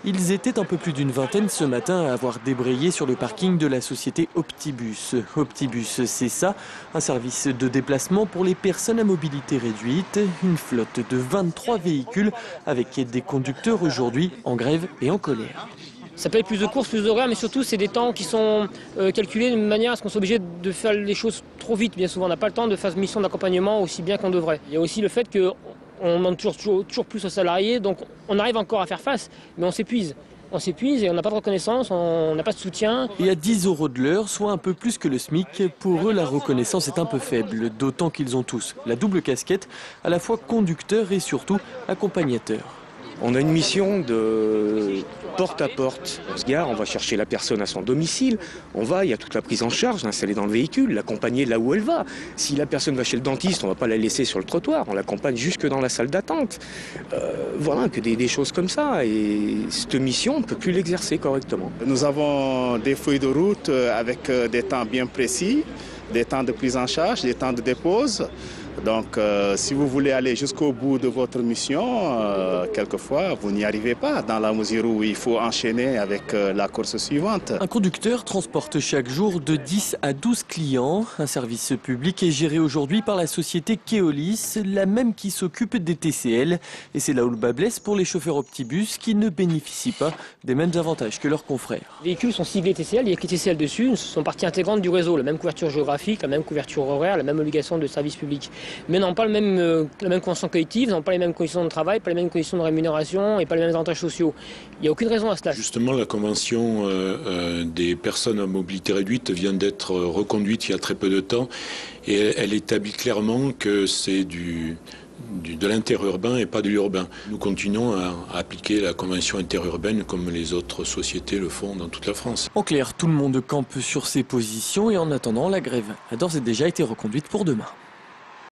Ils étaient un peu plus d'une vingtaine ce matin à avoir débrayé sur le parking de la société Optibus. Optibus, c'est ça, un service de déplacement pour les personnes à mobilité réduite. Une flotte de 23 véhicules avec des conducteurs aujourd'hui en grève et en colère. Ça peut être plus de courses, plus d'horaires, mais surtout c'est des temps qui sont calculés de manière à ce qu'on soit obligé de faire les choses trop vite. Bien souvent, on n'a pas le temps de faire une mission d'accompagnement aussi bien qu'on devrait. Il y a aussi le fait qu'on demande toujours plus aux salariés, donc on arrive encore à faire face, mais on s'épuise. On s'épuise et on n'a pas de reconnaissance, on n'a pas de soutien. Et à 10 € de l'heure, soit un peu plus que le SMIC, pour eux la reconnaissance est un peu faible, d'autant qu'ils ont tous la double casquette, à la fois conducteur et surtout accompagnateur. On a une mission de porte à porte. On se gare, on va chercher la personne à son domicile, il y a toute la prise en charge, l'installer dans le véhicule, l'accompagner là où elle va. Si la personne va chez le dentiste, on ne va pas la laisser sur le trottoir, on l'accompagne jusque dans la salle d'attente. Voilà, que des choses comme ça. Et cette mission, on ne peut plus l'exercer correctement. Nous avons des feuilles de route avec des temps bien précis, des temps de prise en charge, des temps de dépose. Donc, si vous voulez aller jusqu'au bout de votre mission, quelquefois, vous n'y arrivez pas, dans la mesure où il faut enchaîner avec la course suivante. Un conducteur transporte chaque jour de 10 à 12 clients. Un service public est géré aujourd'hui par la société Keolis, la même qui s'occupe des TCL. Et c'est là où le bas blesse pour les chauffeurs Optibus qui ne bénéficient pas des mêmes avantages que leurs confrères. Les véhicules sont ciblés TCL, il y a écrit TCL dessus, ce sont partie intégrante du réseau, la même couverture géographique, la même couverture horaire, la même obligation de service public. Mais n'ont pas la même convention collective, n'ont pas les mêmes conditions de travail, pas les mêmes conditions de rémunération et pas les mêmes avantages sociaux. Il n'y a aucune raison à cela. Justement, la convention des personnes à mobilité réduite vient d'être reconduite il y a très peu de temps et elle établit clairement que c'est de l'interurbain et pas de l'urbain. Nous continuons à appliquer la convention interurbaine comme les autres sociétés le font dans toute la France. En clair, tout le monde campe sur ses positions et en attendant, la grève a d'ores et déjà été reconduite pour demain.